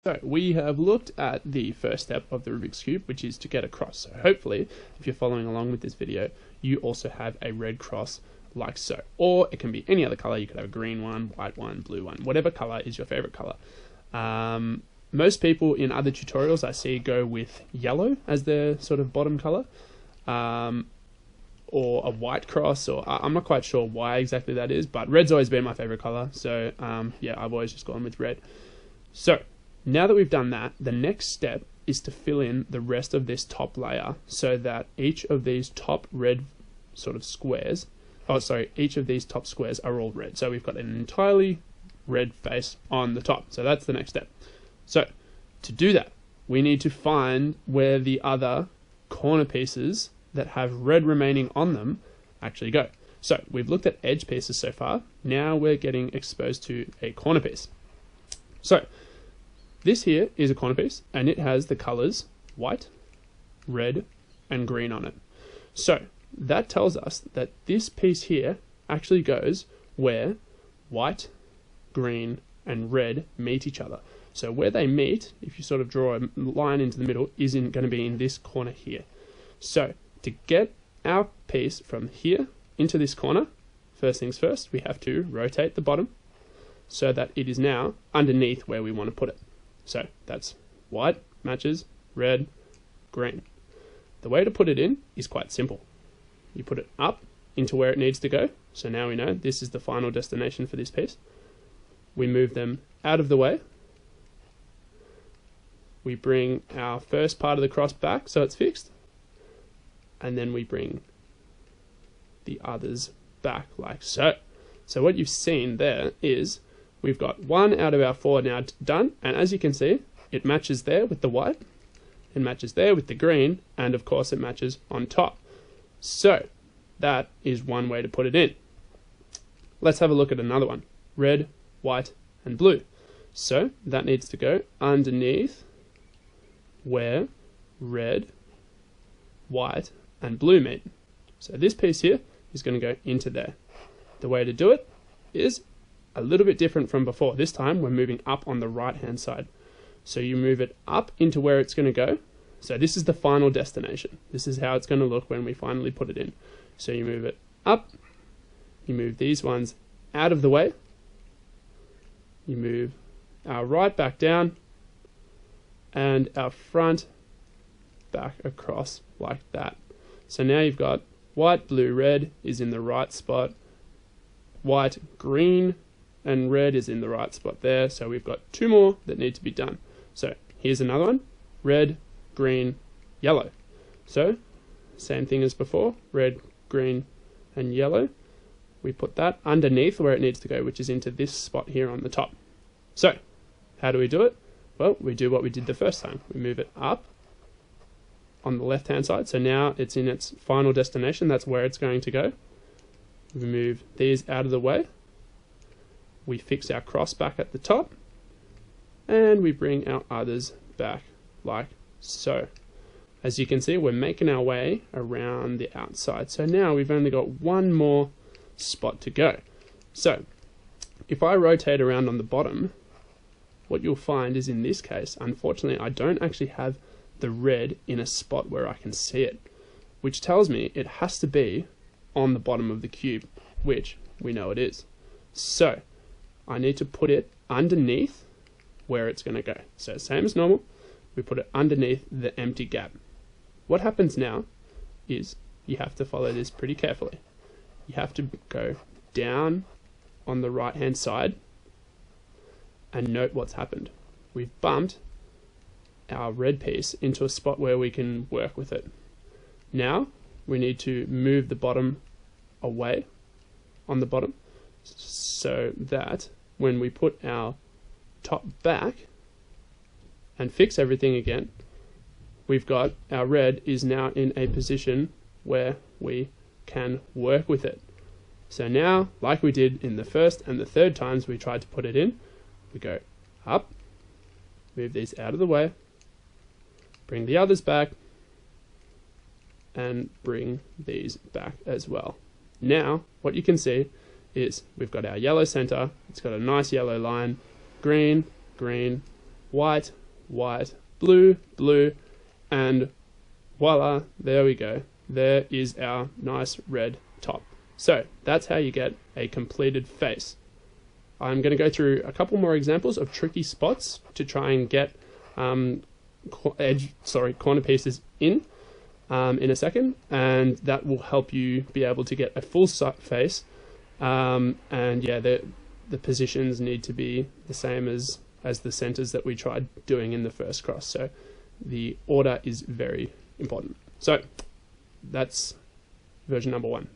So we have looked at the first step of the Rubik's Cube, which is to get a cross. So hopefully, if you're following along with this video, you also have a red cross like so. Or it can be any other color. You could have a green one, white one, blue one, whatever color is your favorite color. Most people in other tutorials I see go with yellow as their sort of bottom color, or a white cross, or I'm not quite sure why exactly that is, but red's always been my favorite color. So yeah, I've always just gone with red. So now that we've done that, the next step is to fill in the rest of this top layer so that each of these top red sort of squares, each of these top squares are all red. So we've got an entirely red face on the top. So that's the next step. So to do that, we need to find where the other corner pieces that have red remaining on them actually go. So we've looked at edge pieces so far. Now we're getting exposed to a corner piece. So this here is a corner piece, and it has the colors white, red, and green on it. So that tells us that this piece here actually goes where white, green, and red meet each other. So where they meet, if you sort of draw a line into the middle, isn't going to be in this corner here. So to get our piece from here into this corner, first things first, we have to rotate the bottom so that it is now underneath where we want to put it. So that's white matches red, green. The way to put it in is quite simple. You put it up into where it needs to go. So now we know this is the final destination for this piece. We move them out of the way. We bring our first part of the cross back so it's fixed. And then we bring the others back like so. So what you've seen there is we've got one out of our four now done, and as you can see, it matches there with the white, it matches there with the green, and of course it matches on top. So that is one way to put it in. Let's have a look at another one. Red, white, and blue. So that needs to go underneath where red, white, and blue meet. So this piece here is going to go into there. The way to do it is a little bit different from before. This time we're moving up on the right hand side. So you move it up into where it's going to go. So this is the final destination. This is how it's going to look when we finally put it in. So you move it up, you move these ones out of the way, you move our right back down, and our front back across like that. So now you've got white, blue, red is in the right spot, white, green, and red is in the right spot there. So we've got two more that need to be done. So here's another one, red, green, yellow. So same thing as before, red, green, and yellow. We put that underneath where it needs to go, which is into this spot here on the top. So how do we do it? Well, we do what we did the first time. We move it up on the left hand side. So now it's in its final destination. That's where it's going to go. We move these out of the way. We fix our cross back at the top, and we bring our others back like so. As you can see, we're making our way around the outside. So now we've only got one more spot to go. So if I rotate around on the bottom, what you'll find is in this case, unfortunately, I don't actually have the red in a spot where I can see it, which tells me it has to be on the bottom of the cube, which we know it is. So I need to put it underneath where it's going to go. So same as normal, we put it underneath the empty gap. What happens now is you have to follow this pretty carefully. You have to go down on the right hand side and note what's happened. We've bumped our red piece into a spot where we can work with it. Now we need to move the bottom away on the bottom so that when we put our top back and fix everything again, we've got our red is now in a position where we can work with it. So now, like we did in the first and the third times we tried to put it in, we go up, move these out of the way, bring the others back, and bring these back as well. Now, what you can see is we've got our yellow center, it's got a nice yellow line, green, green, white, white, blue, blue, and voila, there we go. There is our nice red top. So that's how you get a completed face. I'm going to go through a couple more examples of tricky spots to try and get corner pieces in a second, and that will help you be able to get a full face. And yeah, the positions need to be the same as the centers that we tried doing in the first cross. So the order is very important. So that's version number 1.